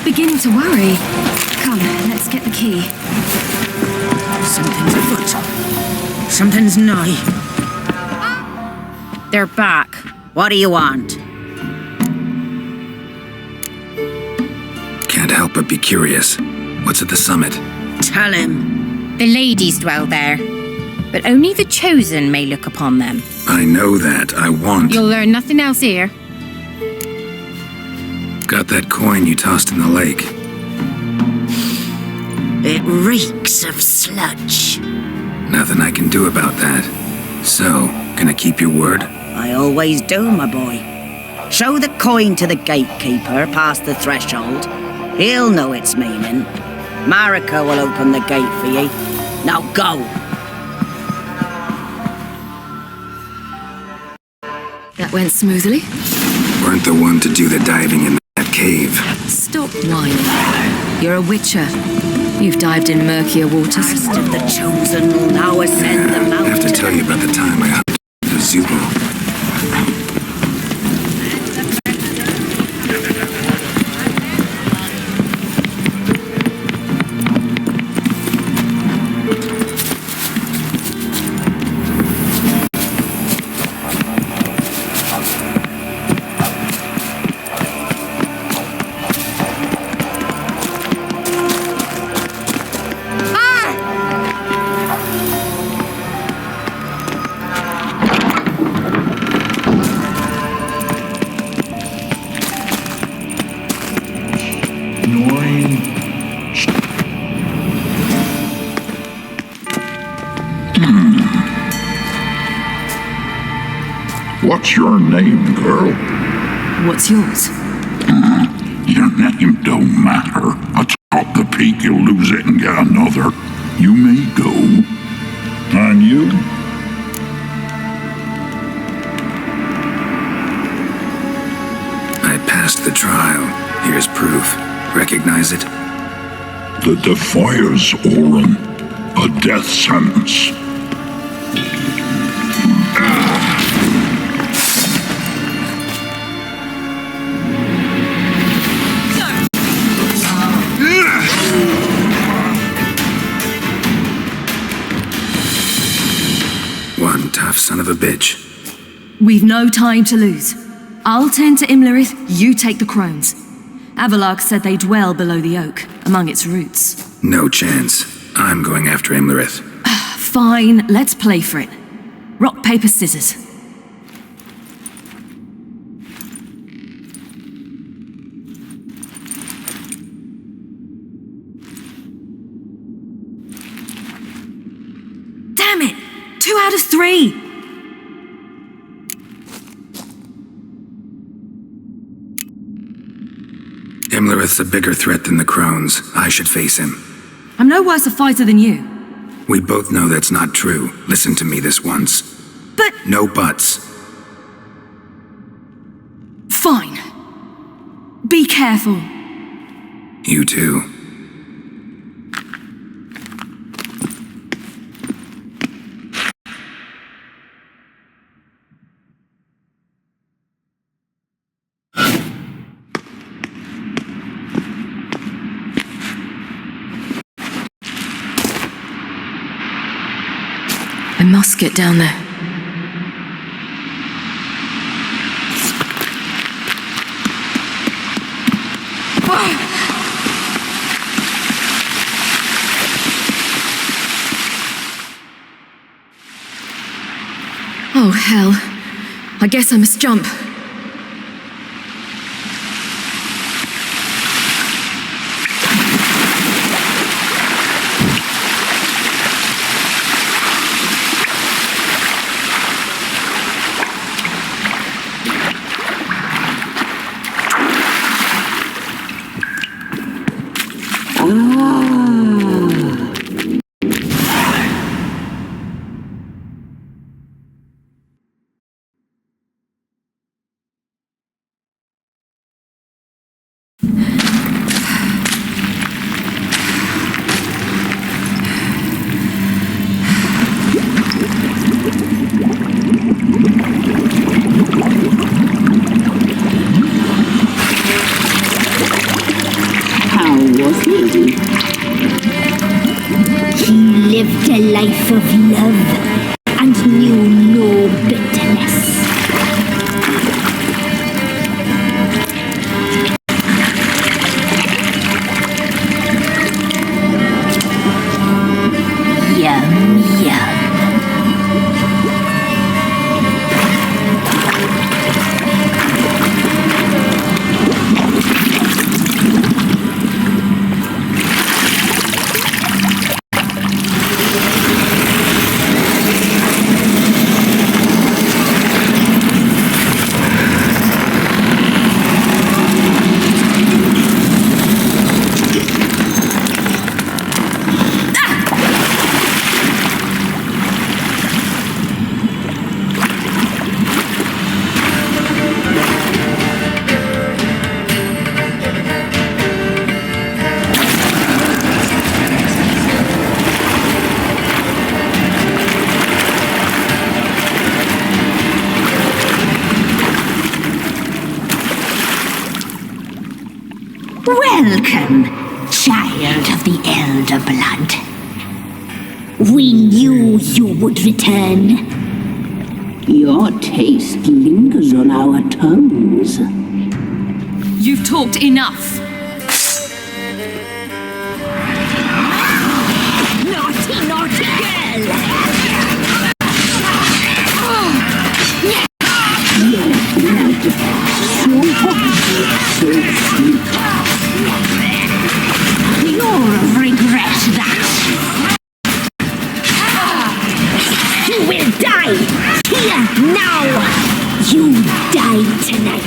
beginning to worry. Come, let's get the key. Something's afoot. Something's nigh. They're back. What do you want? Can't help but be curious. What's at the summit? Tell him. The ladies dwell there, but only the chosen may look upon them. I know that. I want... You'll learn nothing else here. Got that coin you tossed in the lake. It reeks of sludge. Nothing I can do about that. So, gonna keep your word? I always do, my boy. Show the coin to the gatekeeper past the threshold. He'll know its meaning. Marika will open the gate for you. Now go! That went smoothly. Weren't the one to do the diving in that cave. Stop whining. You're a witcher. You've dived in murkier waters. Last of the chosen will now ascend the mountain. I have to tell you about the time I hopped the Zubo. What's your name, girl? What's yours? Your name don't matter. A top the peak, you'll lose it and get another. You may go. And you? I passed the trial. Here's proof. Recognize it? The Defier's Orin. A death sentence. One tough son of a bitch. We've no time to lose. I'll tend to Imlerith, you take the crones. Avalark said they dwell below the oak, among its roots. No chance. I'm going after Imlerith. Fine, let's play for it. Rock, paper, scissors. Damn it! 2 out of 3! Imlerith's a bigger threat than the crones. I should face him. I'm no worse a fighter than you. We both know that's not true. Listen to me this once. But... No buts. Fine. Be careful. You too. I must get down there. Oh, hell. I guess I must jump. He lived a life of love and knew no bitterness. Yum, yum. Welcome, child of the Elder Blood. We knew you would return. Your taste lingers on our tongues. You've talked enough. Naughty, naughty girl! You'll regret that. You will die here now. You die tonight.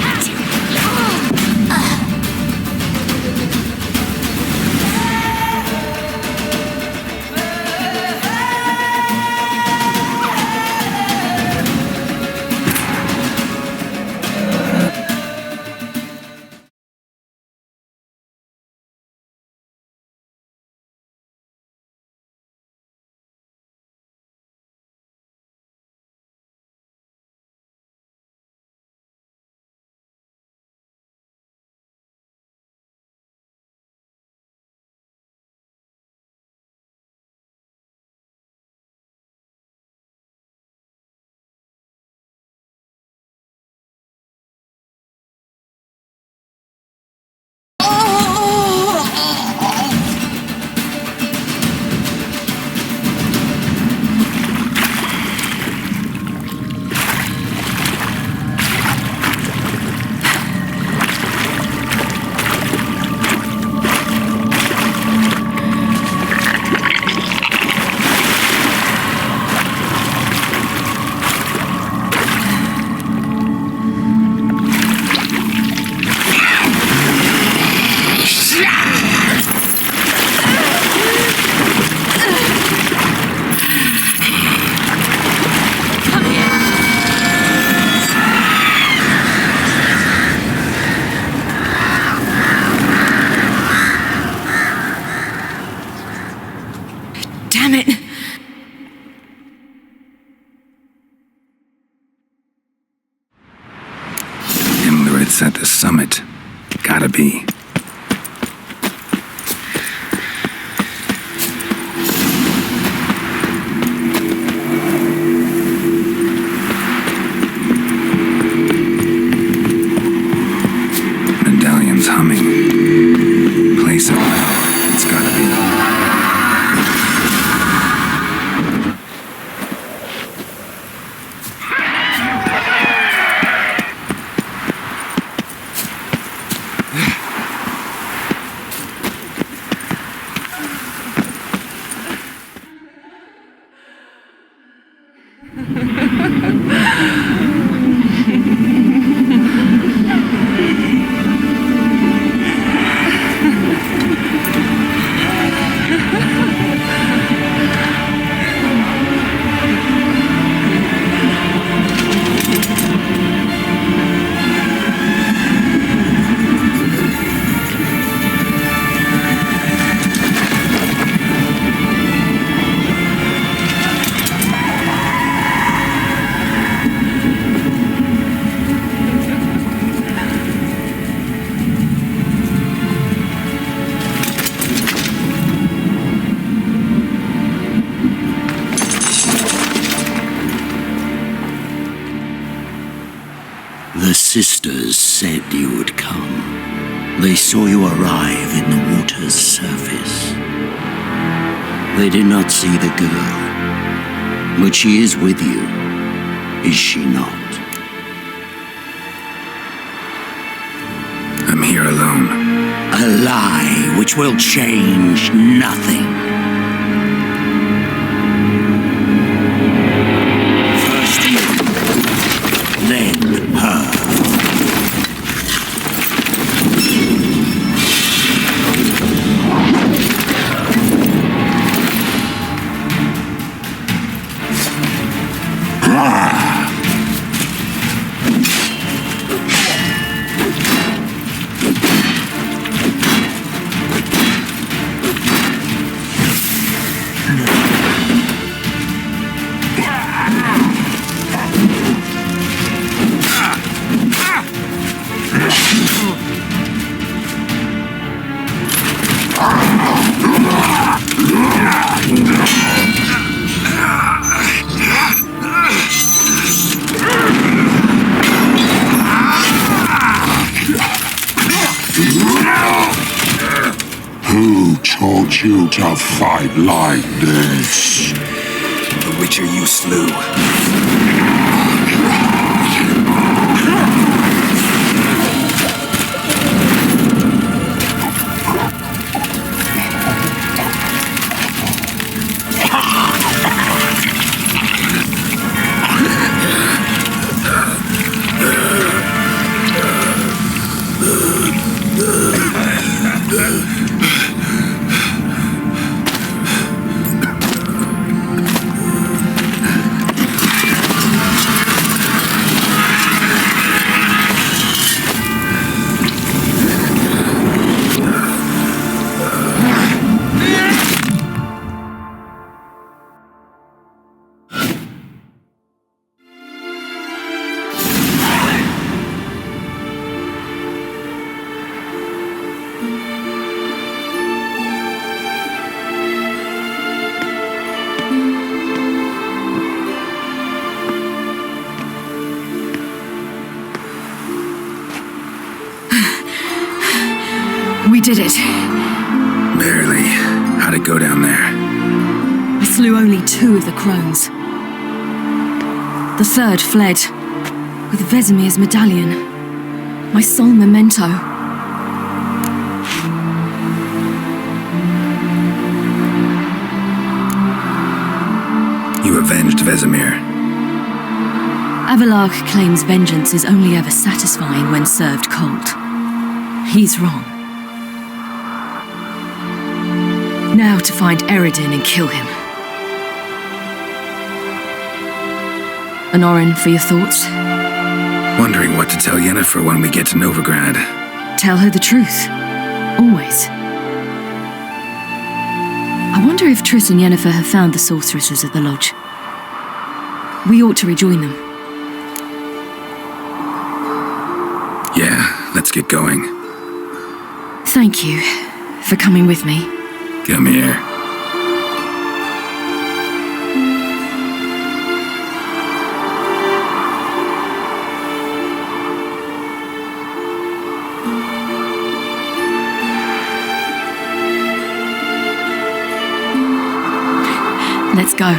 Damn it! Imlerith's at the summit. Gotta be. Medallion's humming. Place it well. It's gotta be. sisters said you would come. They saw you arrive in the water's surface. They did not see the girl, but she is with you, is she not? I'm here alone. A lie which will change nothing. First you, then her. Who taught you to fight like this? The Witcher you slew. We did it. Barely. How'd it go down there? I slew only 2 of the crones. The third fled, with Vesemir's medallion, my sole memento. You avenged Vesemir. Avalark claims vengeance is only ever satisfying when served cold. He's wrong. Now to find Eredin and kill him. Honorin, for your thoughts? Wondering what to tell Yennefer when we get to Novigrad. Tell her the truth. Always. I wonder if Triss and Yennefer have found the sorceresses at the lodge. We ought to rejoin them. Yeah, let's get going. Thank you for coming with me. Come here. Let's go.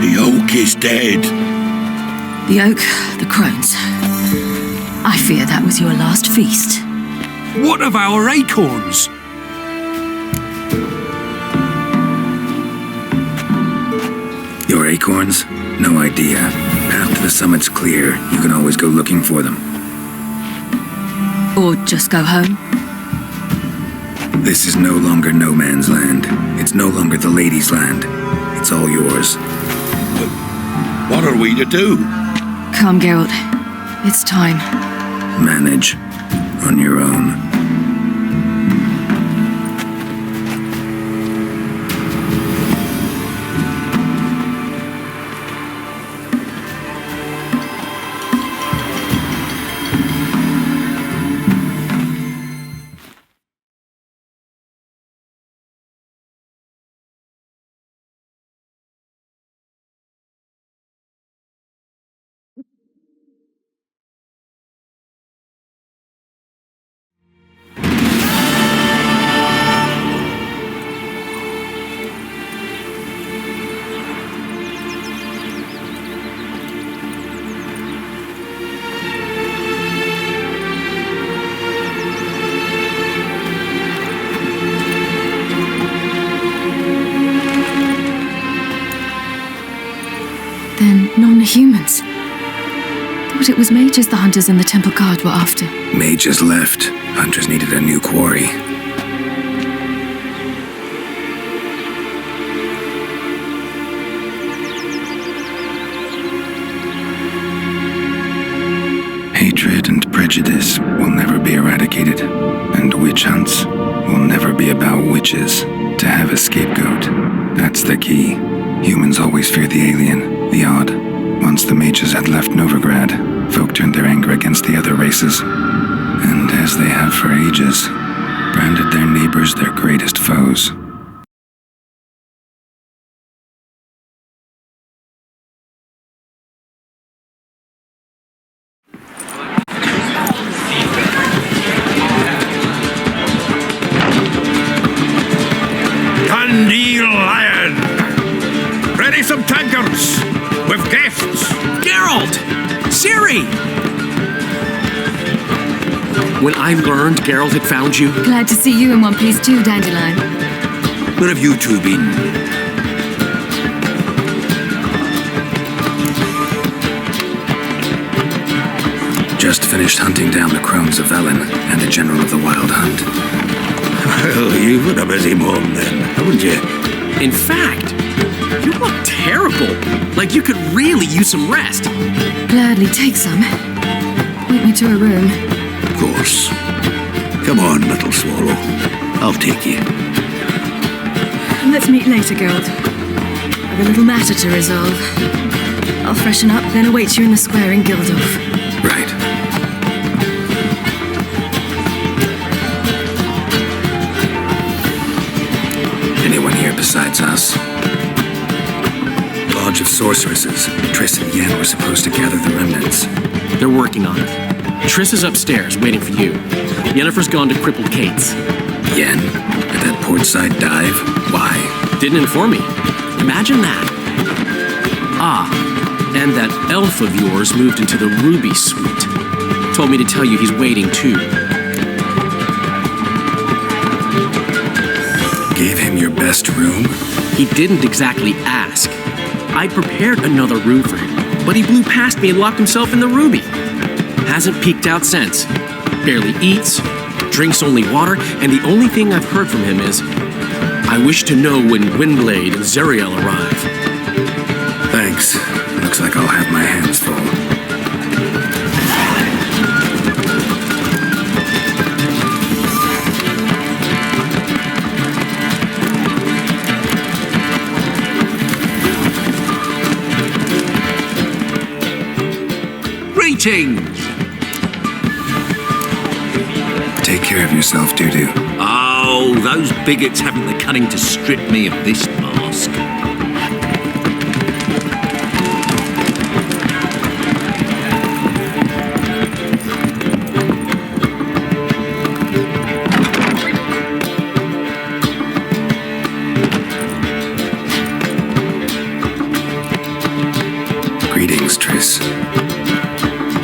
The oak is dead. The oak, the crones. I fear that was your last feast. What of our acorns? Your acorns? No idea. Path to the summit's clear. You can always go looking for them. Or just go home. This is no longer no man's land. It's no longer the lady's land. It's all yours. What are we to do? Come, Geralt. It's time. Manage. On your own. Non-humans. Thought it was mages the hunters and the temple guard were after. Mages left. Hunters needed a new quarry. Hatred and prejudice will never be eradicated, and witch hunts will never be about witches. To have a scapegoat, that's the key. Humans always fear the alien, the odd. Once the mages had left Novigrad, folk turned their anger against the other races, and as they have for ages, branded their neighbors their greatest foes. Some tankers with guests. Geralt! Ciri! When I learned Geralt had found you... Glad to see you in one piece too, Dandelion. Where have you two been? Just finished hunting down the crones of Velen and the general of the Wild Hunt. Well, you've had a busy morning then, haven't you? In fact, you look terrible. Like you could really use some rest. Gladly take some. Point me to a room. Of course. Come on, little swallow. I'll take you. Let's meet later, Geralt. I've a little matter to resolve. I'll freshen up, then await you in the square in Gildorf. Right. Anyone here besides us? Lodge of Sorceresses. Triss and Yen were supposed to gather the remnants. They're working on it. Triss is upstairs, waiting for you. Yennefer's gone to crippled Kate's. Yen? At that portside dive? Why? Didn't inform me. Imagine that. Ah, and that elf of yours moved into the Ruby Suite. Told me to tell you he's waiting too. Gave him your best room? He didn't exactly ask. I prepared another room for him, but he blew past me and locked himself in the Ruby. Hasn't peeked out since. Barely eats, drinks only water, and the only thing I've heard from him is, I wish to know when Windblade and Zeriel arrive. Thanks. Looks like I'll have my hands full. Greetings! Take care of yourself, Dudu. Oh, those bigots haven't the cunning to strip me of this mask. Greetings, Triss.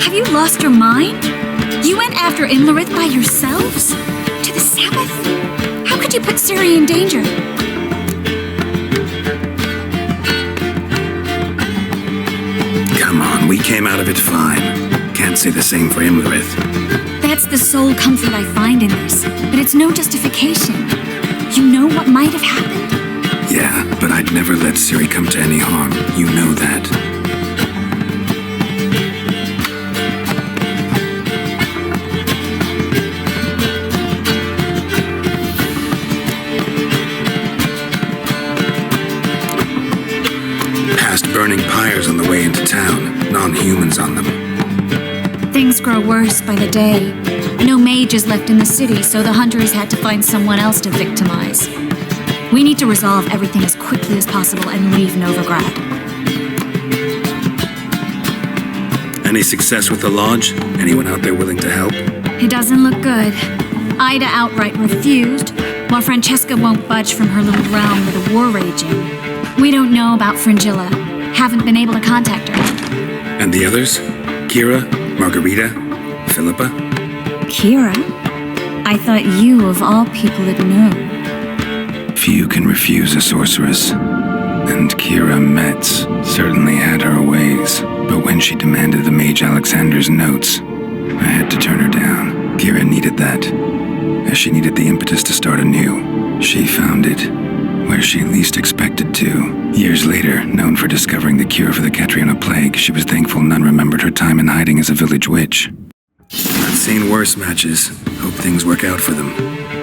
Have you lost your mind? You went after Imlerith by yourselves? To the Sabbath? How could you put Ciri in danger? Come on, we came out of it fine. Can't say the same for Imlerith. That's the sole comfort I find in this, but it's no justification. You know what might have happened? Yeah, but I'd never let Ciri come to any harm. You know that. Burning pyres on the way into town, non-humans on them. Things grow worse by the day. No mages left in the city, so the hunters had to find someone else to victimize. We need to resolve everything as quickly as possible and leave Novigrad. Any success with the lodge? Anyone out there willing to help? It doesn't look good. Ida outright refused, while Francesca won't budge from her little realm with a war raging. We don't know about Fringilla. Haven't been able to contact her. And the others? Kira? Margarita? Phillipa? Kira? I thought you, of all people, would know. Few can refuse a sorceress. And Kira Metz certainly had her ways, but when she demanded the Mage Alexander's notes, I had to turn her down. Kira needed that, as she needed the impetus to start anew. She found it where she least expected to. Years later, known for discovering the cure for the Catriona plague, she was thankful none remembered her time in hiding as a village witch. I've seen worse matches. Hope things work out for them.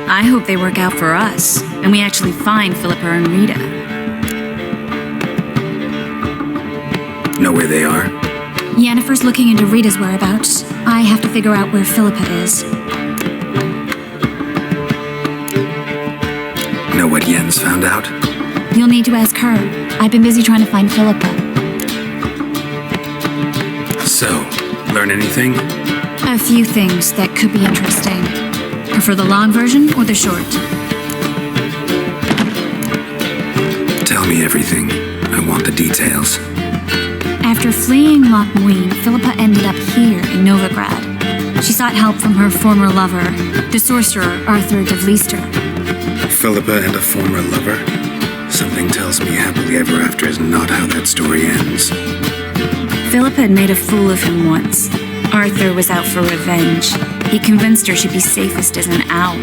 I hope they work out for us, and we actually find Phillipa and Rita. Know where they are? Yennefer's looking into Rita's whereabouts. I have to figure out where Phillipa is. Know what Yen's found out? You'll need to ask her. I've been busy trying to find Phillipa. So, learn anything? A few things that could be interesting. Prefer the long version or the short? Tell me everything. I want the details. After fleeing Loch Muin, Phillipa ended up here in Novigrad. She sought help from her former lover, the sorcerer Arthur de Vlister. Phillipa and a former lover? Something tells me happily ever after is not how that story ends. Phillipa had made a fool of him once. Arthur was out for revenge. He convinced her she'd be safest as an owl.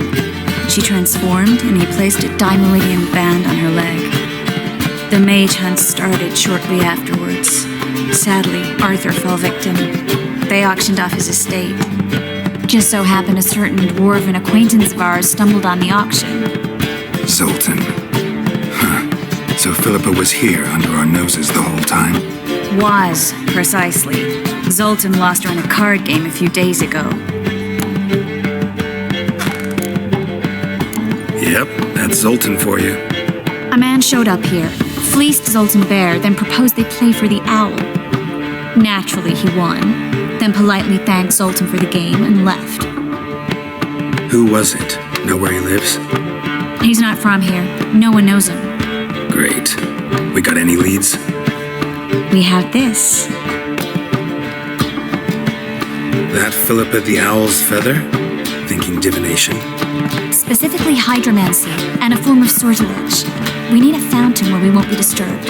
She transformed, and he placed a Dimeridian band on her leg. The mage hunt started shortly afterwards. Sadly, Arthur fell victim. They auctioned off his estate. Just so happened a certain dwarven acquaintance of ours stumbled on the auction. Zoltan. Huh. So Phillipa was here under our noses the whole time? Was, precisely. Zoltan lost her in a card game a few days ago. Yep, that's Zoltan for you. A man showed up here, fleeced Zoltan bare, then proposed they play for the owl. Naturally, he won, then politely thanked Zoltan for the game and left. Who was it? Know where he lives? He's not from here. No one knows him. Great. We got any leads? We have this. That Phillipa the Owl's feather? Thinking divination? Specifically hydromancy and a form of sortilege. We need a fountain where we won't be disturbed.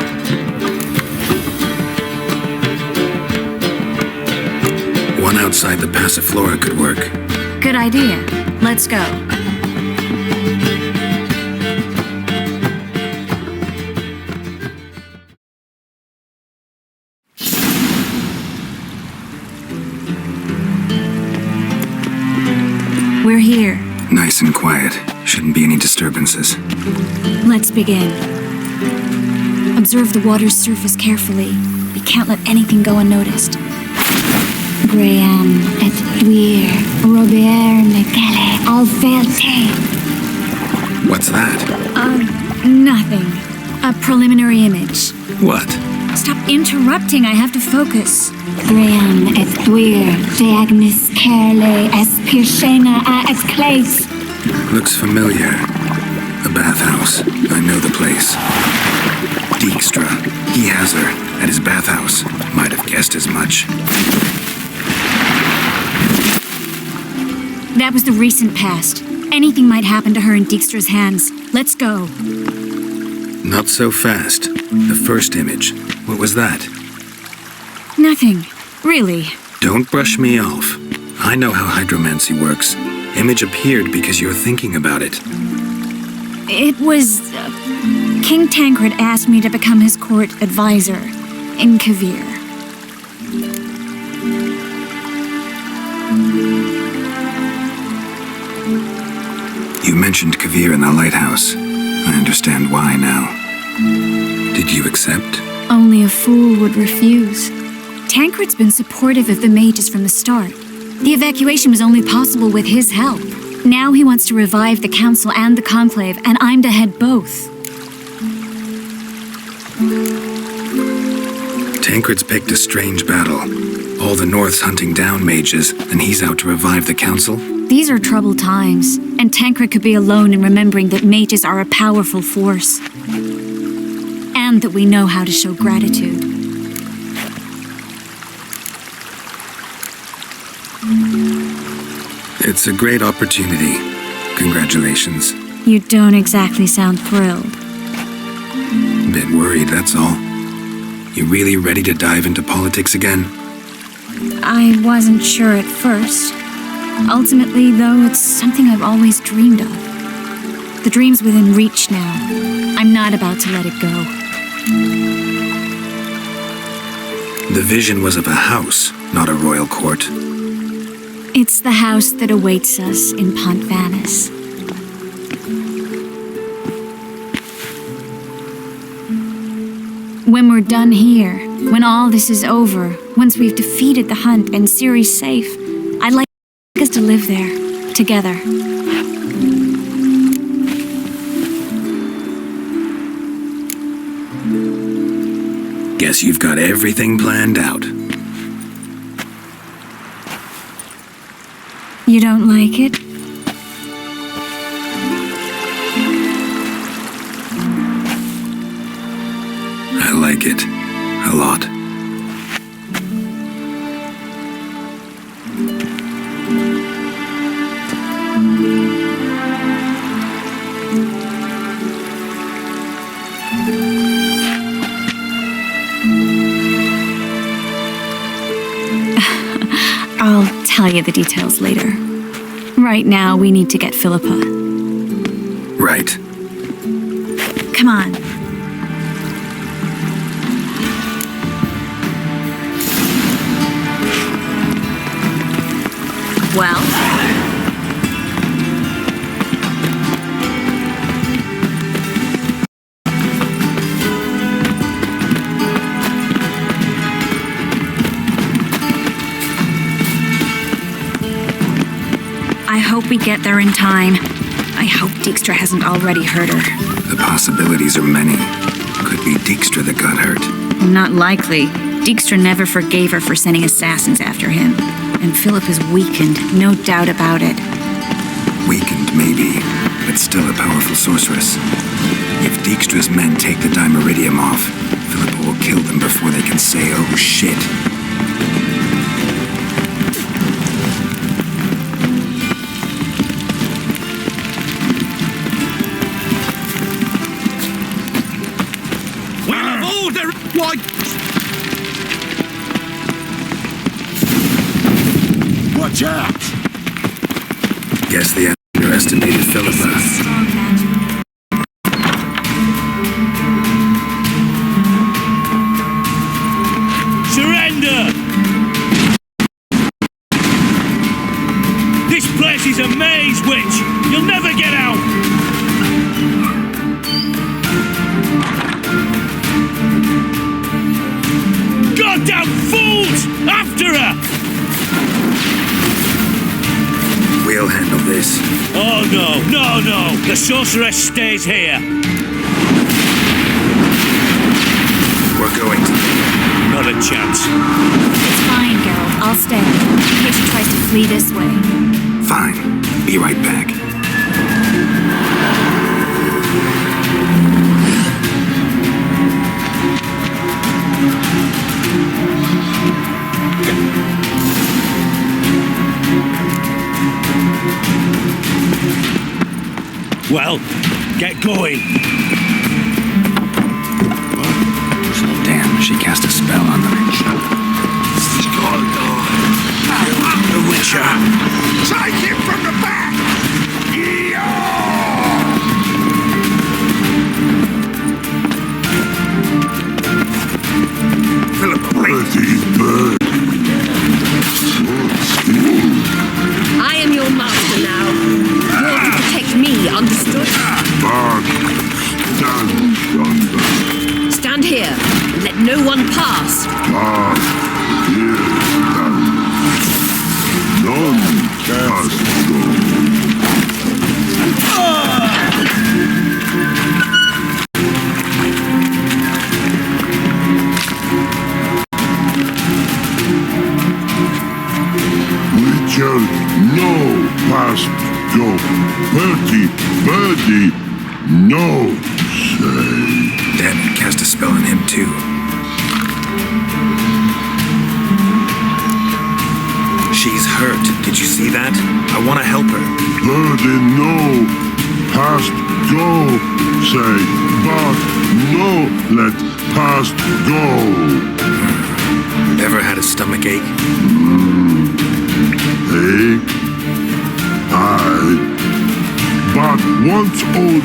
One outside the Passiflora could work. Good idea. Let's go. We're here. Nice and quiet. Shouldn't be any disturbances. Let's begin. Observe the water's surface carefully. We can't let anything go unnoticed. Graham et Dwyer, Robert Micale, Alferte. What's that? Nothing. A preliminary image. What? Stop interrupting, I have to focus. Graham et Dwyer, Diagnis Kerle, Espirshena a Esclace. Looks familiar. A bathhouse. I know the place. Dijkstra. He has her at his bathhouse. Might have guessed as much. That was the recent past. Anything might happen to her in Dijkstra's hands. Let's go. Not so fast. The first image. What was that? Nothing. Really. Don't brush me off. I know how hydromancy works. Image appeared because you're thinking about it. It was... King Tancred asked me to become his court advisor in Kavir. You mentioned Kavir in the lighthouse. I understand why now. Did you accept? Only a fool would refuse. Tancred's been supportive of the mages from the start. The evacuation was only possible with his help. Now he wants to revive the council and the conclave, and I'm to head both. Tancred's picked a strange battle. All the North's hunting down mages, and he's out to revive the council? These are troubled times, and Tancred could be alone in remembering that mages are a powerful force. And that we know how to show gratitude. It's a great opportunity. Congratulations. You don't exactly sound thrilled. bit worried, that's all. You really ready to dive into politics again? I wasn't sure at first. Ultimately, though, it's something I've always dreamed of. The dream's within reach now. I'm not about to let it go. The vision was of a house, not a royal court. It's the house that awaits us in Pont Vanis. When we're done here, when all this is over, once we've defeated the hunt and Ciri's safe, I'd like us to live there, together. Guess you've got everything planned out. You don't like it? I like it. A lot. I'll tell you the details later. Right now, we need to get Phillipa. Right. Come on. Well? I hope we get there in time. I hope Dijkstra hasn't already hurt her. The possibilities are many. Could be Dijkstra that got hurt. Not likely. Dijkstra never forgave her for sending assassins after him. And Phillipa's weakened, no doubt about it. Weakened, maybe, but still a powerful sorceress. If Dijkstra's men take the Dimeridium off, Phillipa will kill them before they can say, oh shit. Well, of all the... Why... Watch out! Guess they underestimated Phillipa. Surrender! This place is a maze, witch! You'll never get out! Goddamn fools! After her! We'll handle this. Oh no, no, no! The sorceress stays here! We're going to... Not a chance. It's fine, Geralt. I'll stay, in case she tries to flee this way. Fine. Be right back. Well, get going. Damn, she cast a spell on them. The Witcher. Take him from the back! Phillipa, wait. Pretty bird. I am your master now. You're to protect me, understood? Bad. Stand. Stand here and let no one pass. Bad. Here. None cast go. Witcher, no past go. Bertie, birdie, no say. Damn it, cast a spell on him too. She's hurt. Did you see that? I want to help her. Birdie, no past go. say, but no let past go. Ever had a stomach ache? Ache? Aye. But once old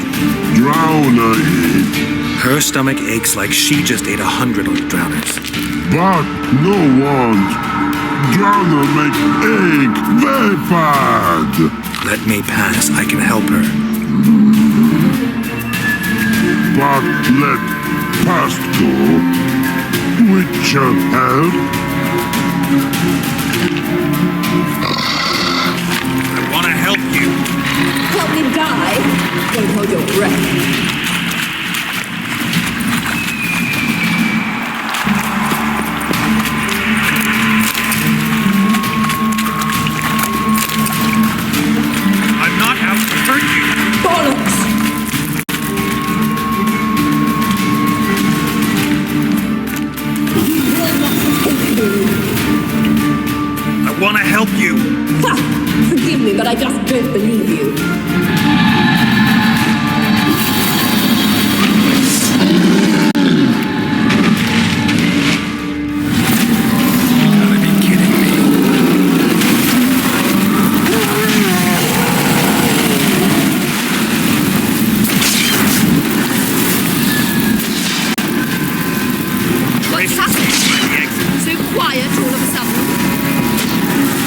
drowner eat, Her stomach aches like she just ate 100 old drowners. but no want. Drowner make ache very bad. Let me pass. I can help her. But let past go. Which help? I want to help you. Help me die? Don't hold your breath. I'm not out to hurt you. Bollocks! I want to help you. Ha! Forgive me, but I just don't believe you. Gotta be kidding me. What's happening? So quiet all of a sudden.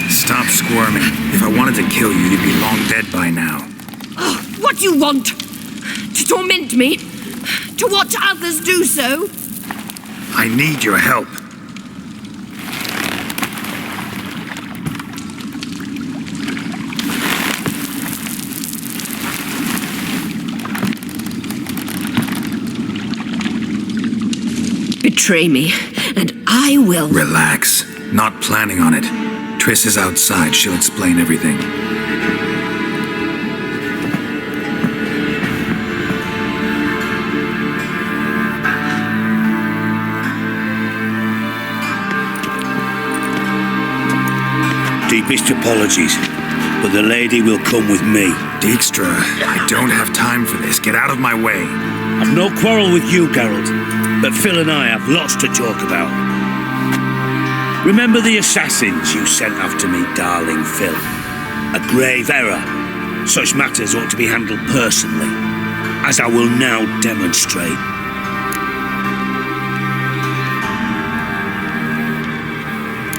Stop squirming. If I wanted to kill you, you'd be long dead by now. What do you want? To torment me? To watch others do so? I need your help. Betray me, and I will. Relax. Not planning on it. Triss is outside. She'll explain everything. Deepest apologies, but the lady will come with me. Dijkstra, I don't have time for this. Get out of my way. I've no quarrel with you, Geralt, but Phil and I have lots to talk about. Remember the assassins you sent after me, darling Phil? A grave error. Such matters ought to be handled personally, as I will now demonstrate.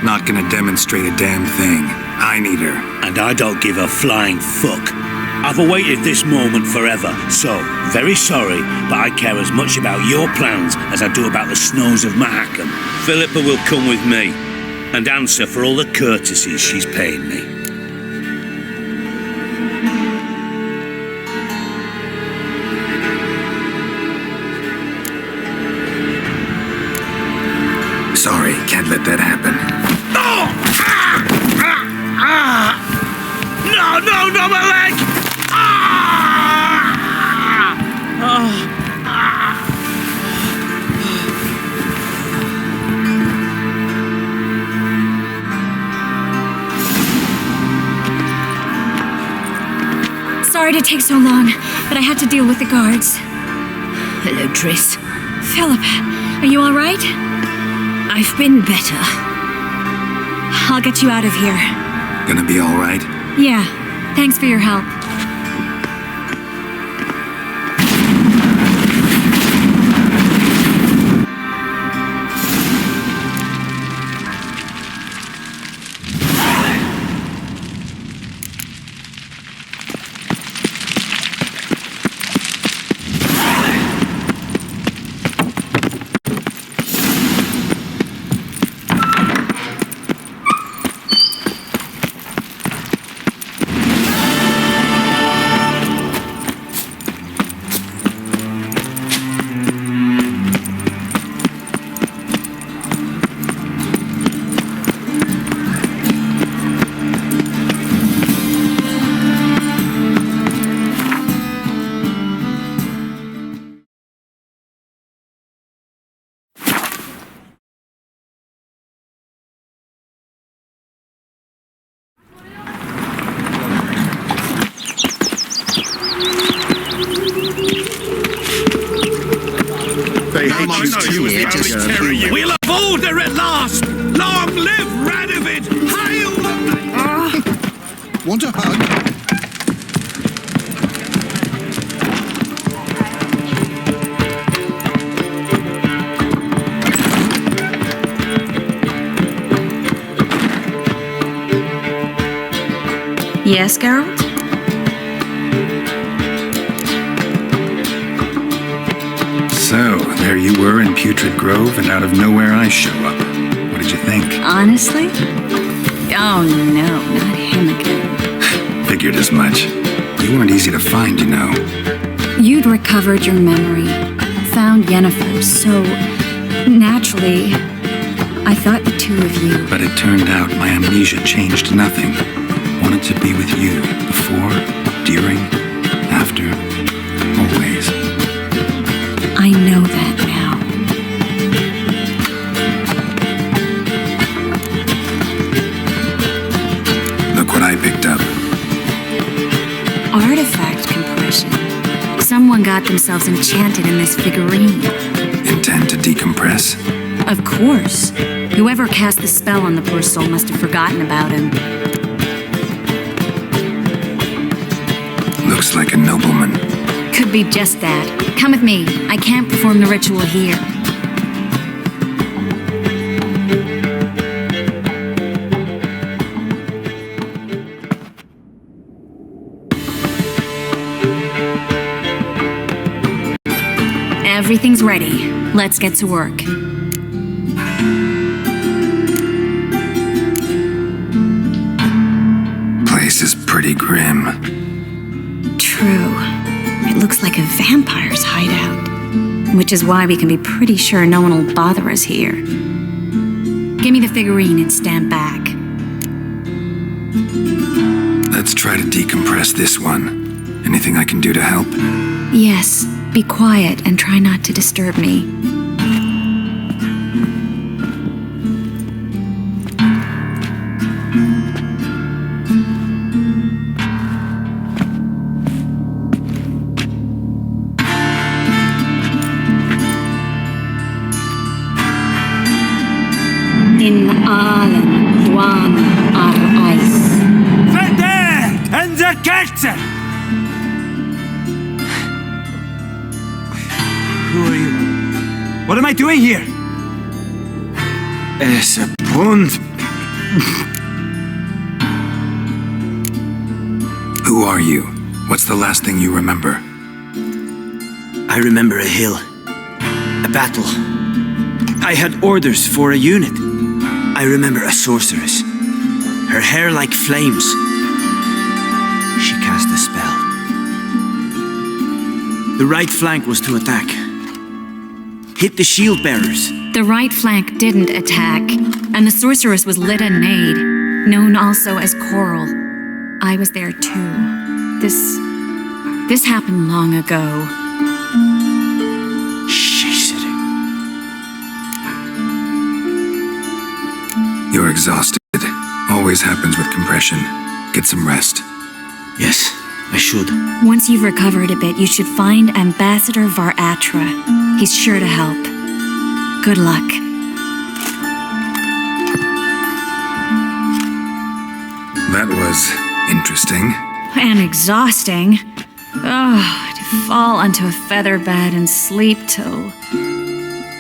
Not gonna demonstrate a damn thing. I need her. And I don't give a flying fuck. I've awaited this moment forever, so, very sorry, but I care as much about your plans as I do about the snows of Mahakam. Philippa will come with me, and answer for all the courtesies she's paying me. Sorry, can't let that happen. No! No, my leg! Sorry to take so long, but I had to deal with the guards. Hello, Triss. Phillipa, are you all right? I've been better. I'll get you out of here. Gonna be all right? Yeah, thanks for your help. We'll have order at last! Long live Radovid! Hail the... Want a hug? Yes, Geralt? So, there you were in Putrid Grove, and out of nowhere I show up. What did you think? Honestly? Oh no, not him again. Figured as much. You weren't easy to find, you know. You'd recovered your memory, found Yennefer, so naturally, I thought the two of you. But it turned out my amnesia changed nothing. Wanted to be with you, before, during, after, always. I know that now. Look what I picked up. Artifact compression. Someone got themselves enchanted in this figurine. Intend to decompress? Of course. Whoever cast the spell on the poor soul must have forgotten about him. Looks like a nobleman. Could be just that. Come with me. I can't perform the ritual here. Everything's ready. Let's get to work. Place is pretty grim. True. It looks like a vampire's hideout. Which is why we can be pretty sure no one will bother us here. Give me the figurine and stand back. Let's try to decompress this one. Anything I can do to help? Yes, be quiet and try not to disturb me. In allen dwan ar eis. Vede and the Kälte! Who are you? What am I doing here? Es a bund. Who are you? What's the last thing you remember? I remember a hill. A battle. I had orders for a unit. I remember a sorceress. Her hair like flames. She cast a spell. The right flank was to attack. Hit the shield bearers. The right flank didn't attack, and the sorceress was Lyta Nade, known also as Coral. I was there too. This happened long ago. You're exhausted. Always happens with compression. Get some rest. Yes, I should. Once you've recovered a bit, you should find Ambassador Var-Atra. He's sure to help. Good luck. That was interesting. And exhausting. Oh, to fall onto a feather bed and sleep till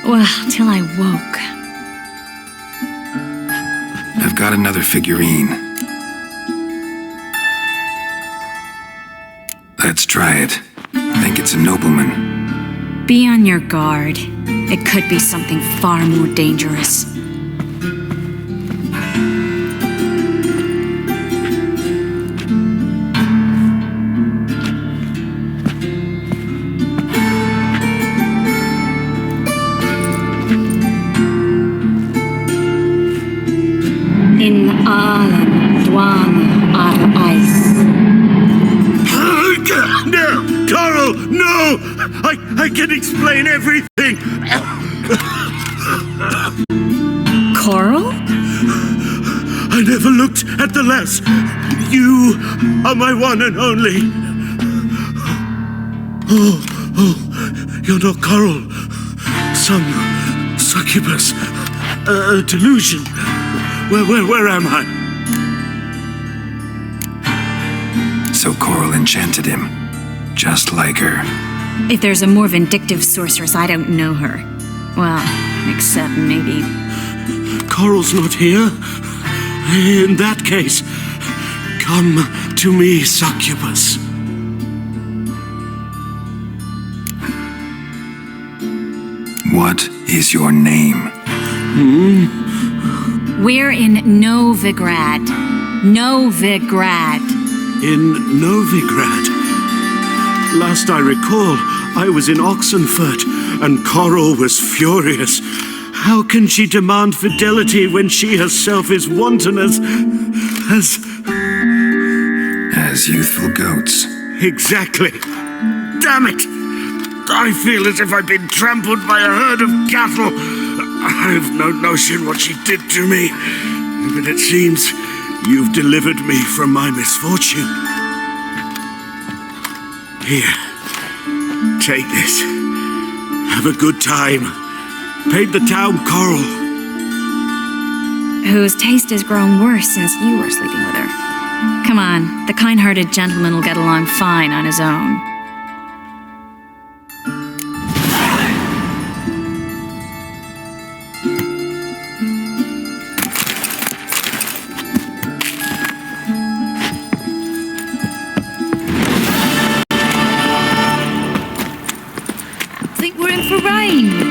I woke. I've got another figurine. Let's try it. I think it's a nobleman. Be on your guard. It could be something far more dangerous. In allen dwan ar eis. No! Coral, no! I can explain everything! Coral? I never looked at the lass. You are my one and only. Oh, you're not Coral. succubus. A delusion. Where am I? So Coral enchanted him, just like her. If there's a more vindictive sorceress, I don't know her. Well, except maybe... Coral's not here. In that case, come to me, succubus. What is your name? We're in Novigrad. Novigrad. In Novigrad? Last I recall, I was in Oxenfurt, and Coral was furious. How can she demand fidelity when she herself is wanton as youthful goats. Exactly. Damn it! I feel as if I've been trampled by a herd of cattle. I've no notion what she did to me, but it seems you've delivered me from my misfortune. Here, take this. Have a good time. Paint the town coral. Whose taste has grown worse since you were sleeping with her. Come on, the kind-hearted gentleman will get along fine on his own. I think we're in for rain.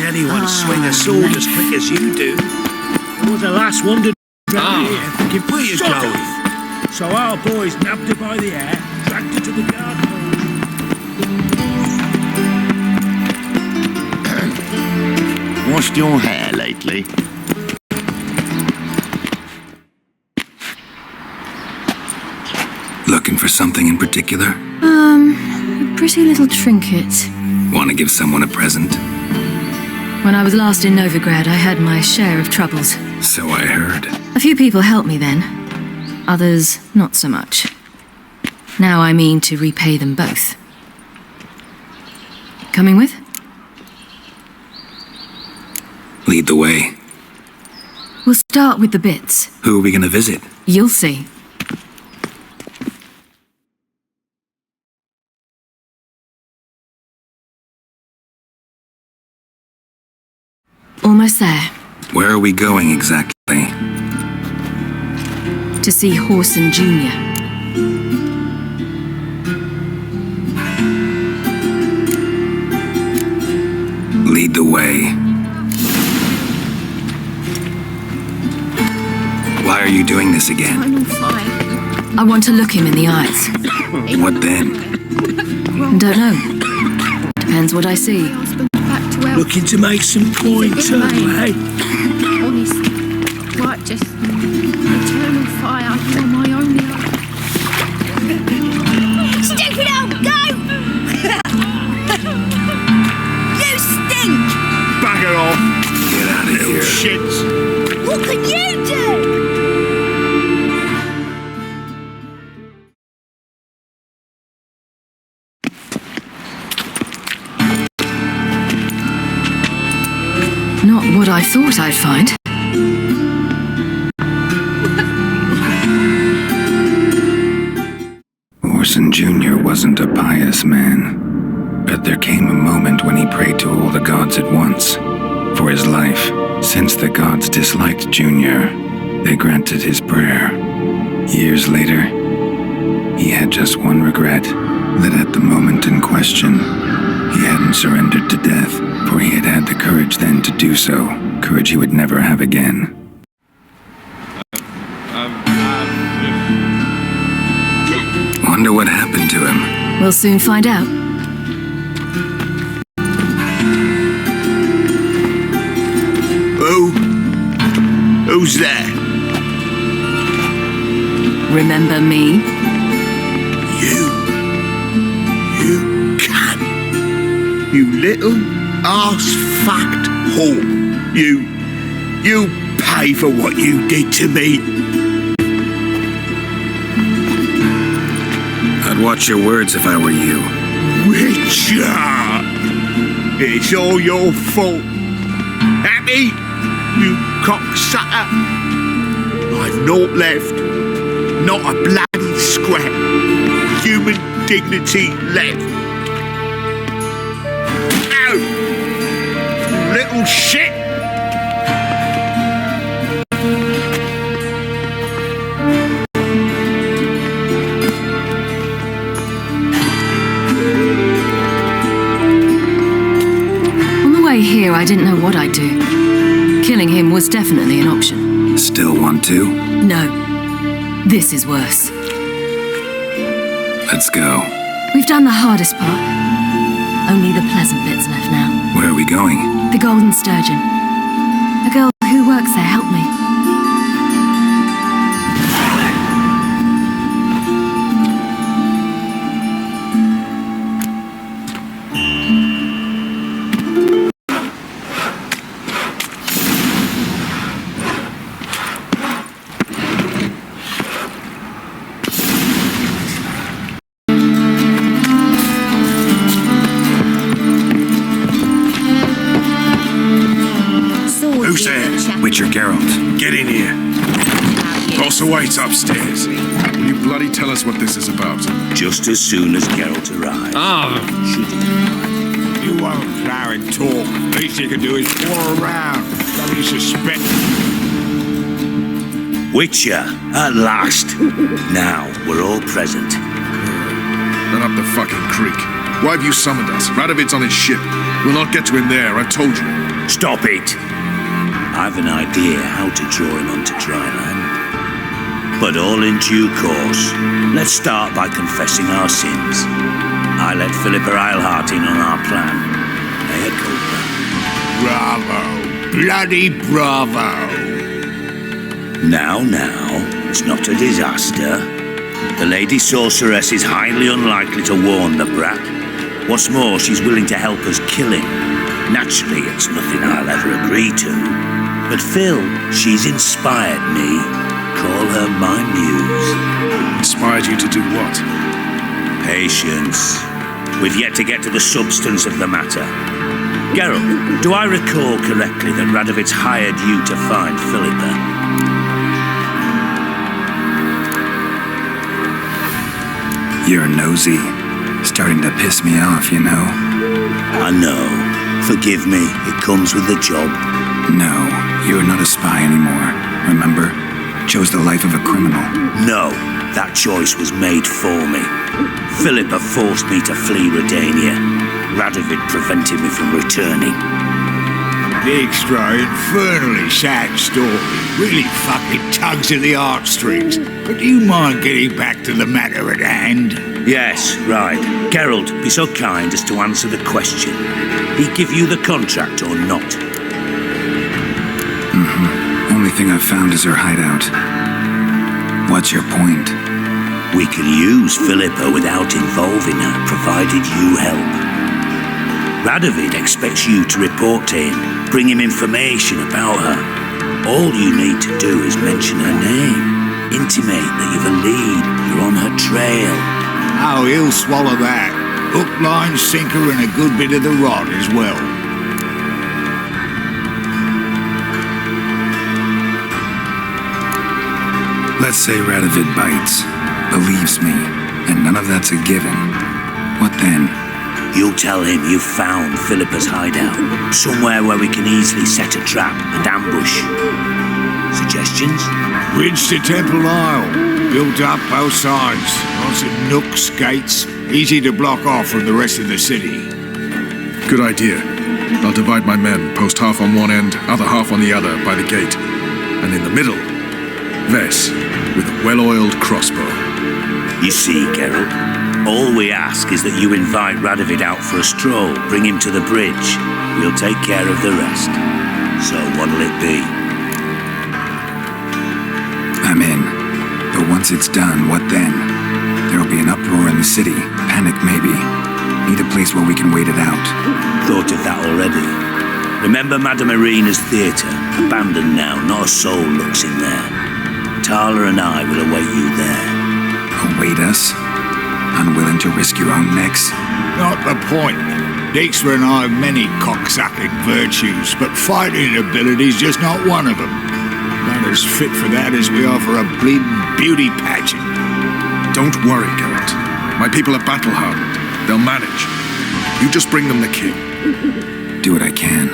Anyone swing a sword as quick as you do. You're the last one to round here. Where you going? So our boys nabbed her by the hair, dragged her to the garden. Washed your hair lately? Looking for something in particular? A pretty little trinket. Want to give someone a present? When I was last in Novigrad, I had my share of troubles. So I heard. A few people helped me then. Others, not so much. Now I mean to repay them both. Coming with? Lead the way. We'll start with the bits. Who are we gonna visit? You'll see. Almost there. Where are we going exactly? To see Horson Jr. Lead the way. Why are you doing this again? I'm on fire. I want to look him in the eyes. What then? Don't know. Depends what I see. Looking to make some coins, eh? Honest, right, just eternal fire. You're my only hope. Stupid old goat! You stink! Bag it off. Get out of here. Shits. What can you do? Not what I thought I'd find. Horson Jr. wasn't a pious man, but there came a moment when he prayed to all the gods at once for his life. Since the gods disliked Jr., they granted his prayer. Years later, he had just one regret, that at the moment in question, he hadn't surrendered to death, for he had had the courage then to do so, courage he would never have again. Wonder what happened to him. We'll soon find out. Who's there? Remember me? You can. You little arse-fucked whore. You pay for what you did to me. I'd watch your words if I were you. Witcher! It's all your fault. Happy? You cocksucker. I've naught left. Not a bloody scrap. Human dignity left. Ow! Little shit! Here, I didn't know what I'd do. Killing him was definitely an option. Still want to? No. This is worse. Let's go. We've done the hardest part. Only the pleasant bits left now. Where are we going? The Golden Sturgeon. A girl who works there helped me. Who's there? Witcher Geralt. Get in here. Also waits upstairs. Will you bloody tell us what this is about? Just as soon as Geralt arrives. You won't plow and talk. Least you can do is pour around. Don't you suspect? Witcher, at last. Now we're all present. Run up the fucking creek. Why have you summoned us? Radovid's on his ship. We'll not get to him there, I told you. Stop it! I've an idea how to draw him onto dry land. But all in due course. Let's start by confessing our sins. I let Phillipa in on our plan. Mea culpa. Bravo. Bloody bravo. Now, it's not a disaster. The Lady Sorceress is highly unlikely to warn the brat. What's more, she's willing to help us kill him. Naturally, it's nothing I'll ever agree to. But Phil, she's inspired me. Call her my muse. Inspired you to do what? Patience. We've yet to get to the substance of the matter. Geralt, do I recall correctly that Radovid's hired you to find Phillipa? You're nosy. Starting to piss me off, you know. I know. Forgive me, it comes with the job. No, you're not a spy anymore. Remember? Chose the life of a criminal. No, that choice was made for me. Phillipa forced me to flee Redania. Radovid prevented me from returning. Extra infernally sad story. Really fucking tugs at the heartstrings. But do you mind getting back to the matter at hand? Yes, right. Geralt, be so kind as to answer the question. He give you the contract or not? Only thing I've found is her hideout. What's your point? We can use Phillipa without involving her, provided you help. Radovid expects you to report to him, bring him information about her. All you need to do is mention her name, intimate that you've a lead, you're on her trail. Oh, he'll swallow that. Hook, line, sinker, and a good bit of the rod as well. Let's say Radovid bites, believes me, and none of that's a given. What then? You'll tell him you've found Phillipa's hideout, somewhere where we can easily set a trap and ambush. Suggestions? Bridge to Temple Isle. Built up both sides. Lots of nooks, gates. Easy to block off from the rest of the city. Good idea. I'll divide my men, post half on one end, other half on the other, by the gate. And in the middle, Vess, with a well-oiled crossbow. You see, Geralt, all we ask is that you invite Radovid out for a stroll, bring him to the bridge. We'll take care of the rest. So what'll it be? I'm in. But once it's done, what then? There'll be an uproar in the city. Panic, maybe. Need a place where we can wait it out. Thought of that already. Remember Madame Irina's theatre? Abandoned now, not a soul looks in there. Tala and I will await you there. Await us? Unwilling to risk your own necks? Not the point. Dijkstra and I have many cocksucking virtues, but fighting ability's just not one of them. Not as fit for that as we are for a bleeding beauty pageant. Don't worry, Geralt. My people are battle-hardened. They'll manage. You just bring them the king. Do what I can.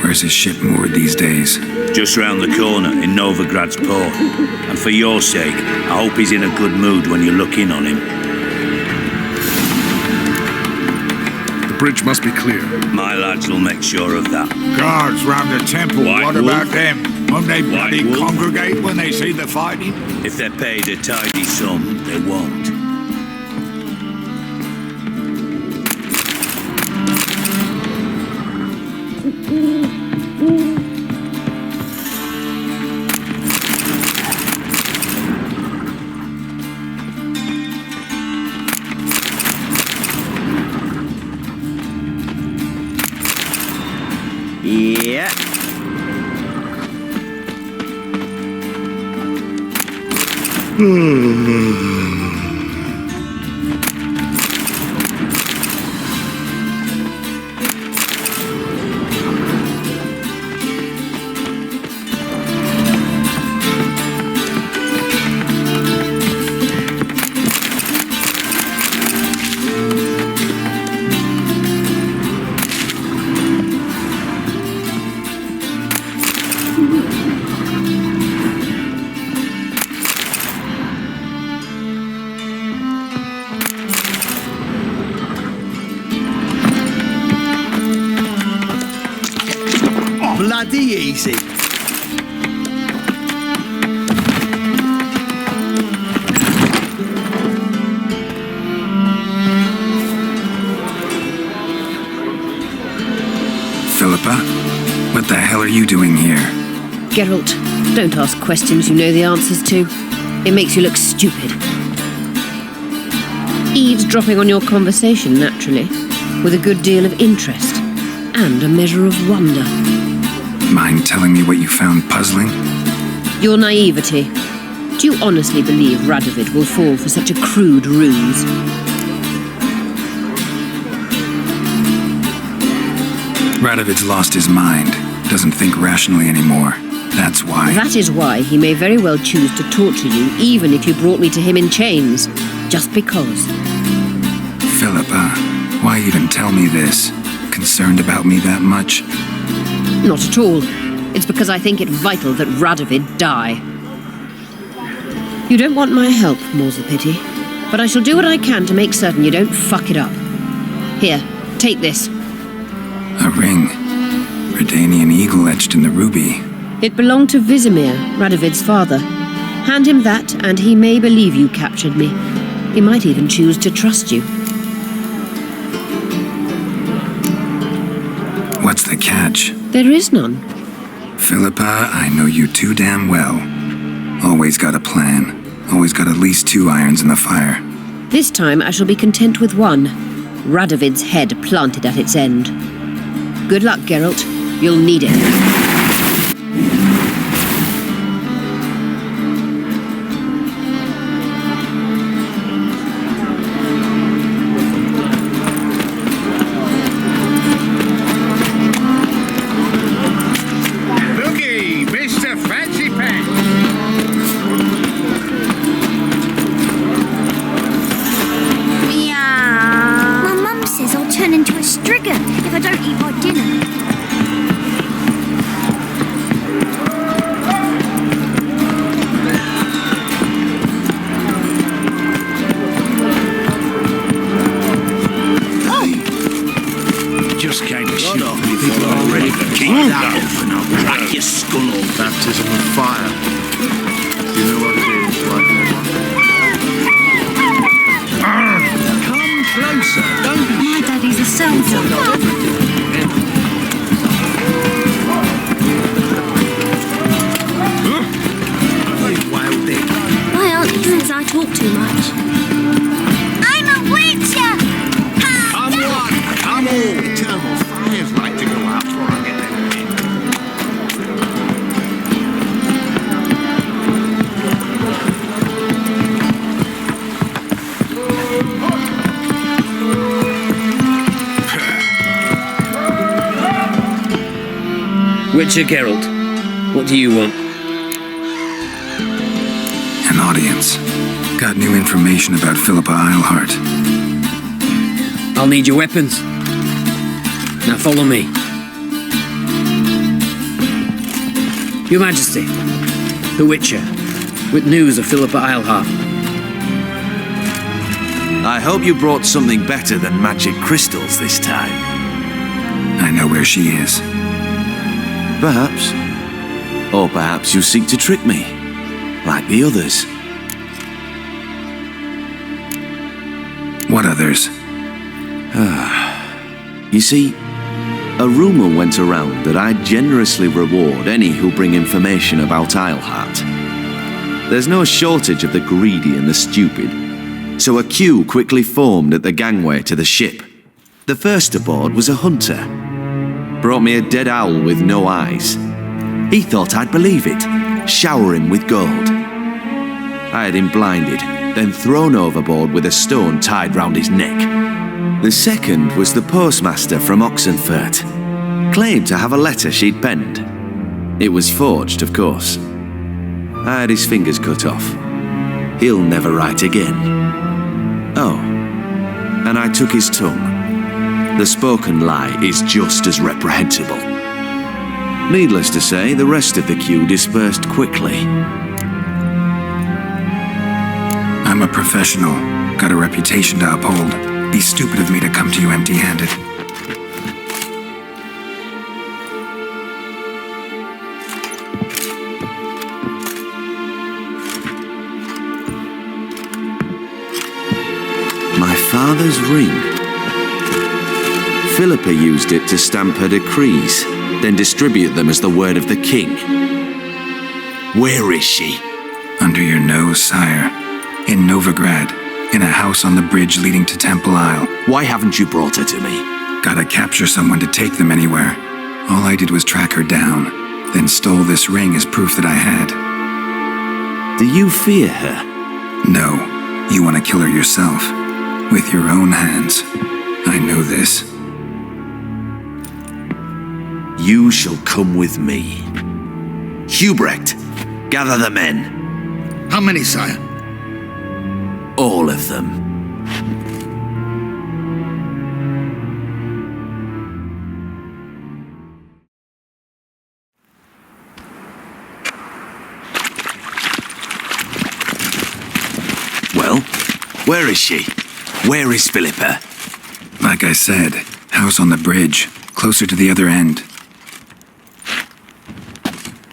Where's his ship moored these days? Just round the corner, in Novigrad's port. And for your sake, I hope he's in a good mood when you look in on him. The bridge must be clear. My lads will make sure of that. Guards round the temple, what about them? Won't they bloody Wolf. congregate when they see the fighting? If they're paid a tidy sum, they won't. Yeah. Bloody easy. Phillipa, what the hell are you doing here? Geralt, don't ask questions you know the answers to. It makes you look stupid. Eavesdropping on your conversation, naturally, with a good deal of interest and a measure of wonder. Mind telling me what you found puzzling? Your naivety. Do you honestly believe Radovid will fall for such a crude ruse? Radovid's lost his mind. Doesn't think rationally anymore. That's why. That is why he may very well choose to torture you, even if you brought me to him in chains. Just because. Phillipa, why even tell me this? Concerned about me that much? Not at all. It's because I think it vital that Radovid die. You don't want my help, more's the pity. But I shall do what I can to make certain you don't fuck it up. Here, take this. A ring. Redanian eagle etched in the ruby. It belonged to Vizimir, Radovid's father. Hand him that, and he may believe you captured me. He might even choose to trust you. What's the catch? There is none. Phillipa, I know you too damn well. Always got a plan. Always got at least 2 irons in the fire. This time I shall be content with one. Radovid's head planted at its end. Good luck, Geralt. You'll need it. Baptism of fire. You know what it is, right? Come closer. Don't be My daddy's a soldier. Why aren't you as I talk too much? I'm a witcher! Come on, come on! Eternal fires like to go out for again. Witcher Geralt, what do you want? An audience. Got new information about Phillipa Eilhart. I'll need your weapons. Now follow me. Your Majesty, the Witcher, with news of Phillipa Eilhart. I hope you brought something better than magic crystals this time. I know where she is. Perhaps. Or perhaps you seek to trick me, like the others. What others? You see, a rumor went around that I generously reward any who bring information about Eilhart. There's no shortage of the greedy and the stupid, so a queue quickly formed at the gangway to the ship. The first aboard was a hunter. Brought me a dead owl with no eyes. He thought I'd believe it, shower him with gold. I had him blinded, then thrown overboard with a stone tied round his neck. The second was the postmaster from Oxenfurt. Claimed to have a letter she'd penned. It was forged, of course. I had his fingers cut off. He'll never write again. Oh, and I took his tongue. The spoken lie is just as reprehensible. Needless to say, the rest of the queue dispersed quickly. I'm a professional. Got a reputation to uphold. Be stupid of me to come to you empty-handed. My father's ring. Phillipa used it to stamp her decrees, then distribute them as the word of the king. Where is she? Under your nose, sire. In Novigrad, in a house on the bridge leading to Temple Isle. Why haven't you brought her to me? Gotta capture someone to take them anywhere. All I did was track her down, then stole this ring as proof that I had. Do you fear her? No. You want to kill her yourself. With your own hands. I know this. You shall come with me. Hubrecht, gather the men. How many, sire? All of them. Well, where is she? Where is Phillipa? Like I said, house on the bridge, closer to the other end.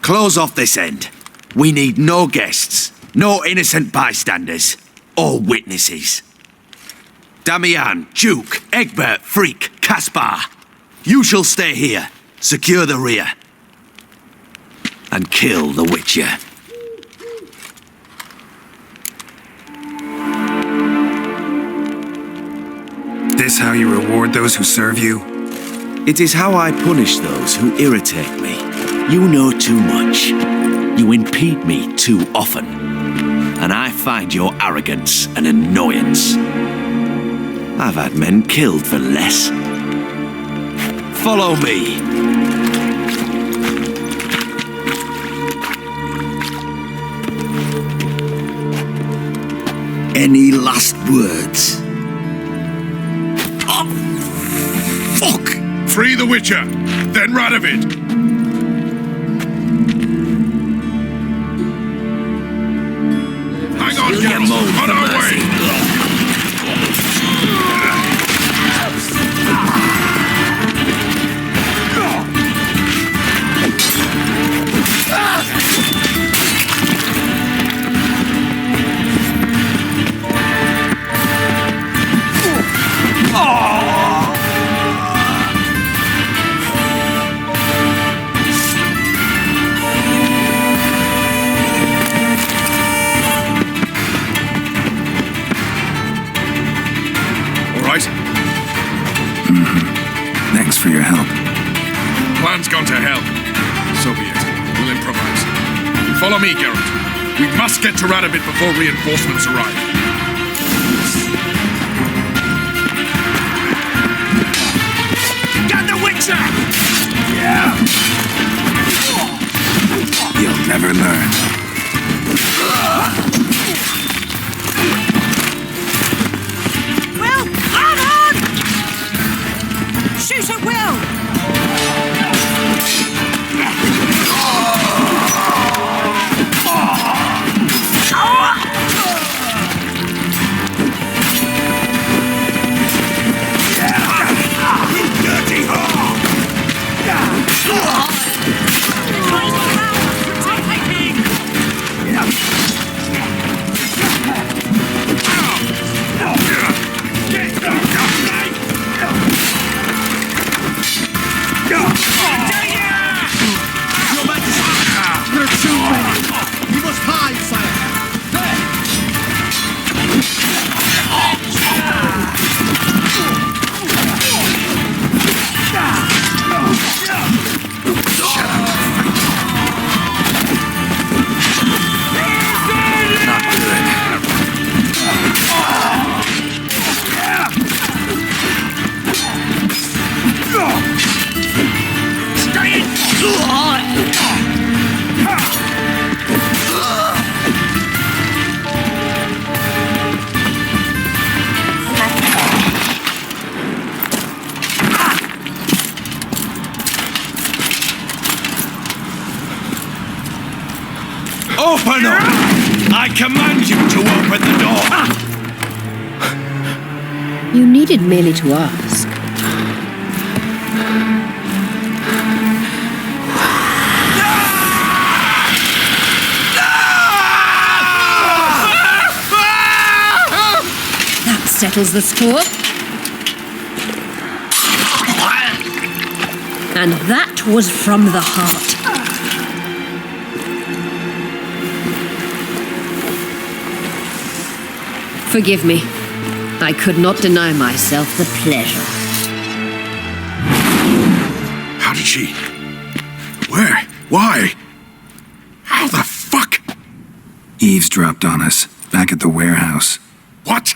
Close off this end. We need no guests, no innocent bystanders, or witnesses. Damian, Duke, Egbert, Freak, Caspar. You shall stay here, secure the rear, and kill the Witcher. This how you reward those who serve you? It is how I punish those who irritate me. You know too much. You impede me too often. And I find your arrogance an annoyance. I've had men killed for less. Follow me. Any last words? Oh, fuck! Free the Witcher, then Radovid. Hang on, Geralt, on our way! Thanks for your help. Plan's gone to hell. So be it. We'll improvise. Follow me, Geralt. We must get to Radovid before reinforcements arrive. Get the Witcher! Yeah! never learn. Will, come on! Shoot at Will! Open up! I command you to open the door! You needed merely to ask. That settles the score. And that was from the heart. Forgive me. I could not deny myself the pleasure. How did she? Where? Why? How the fuck? Eavesdropped on us, back at the warehouse. What?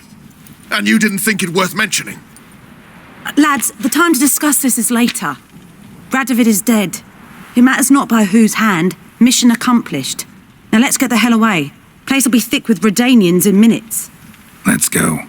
And you didn't think it worth mentioning? Lads, the time to discuss this is later. Radovid is dead. It matters not by whose hand. Mission accomplished. Now let's get the hell away. Place will be thick with Redanians in minutes. Let's go.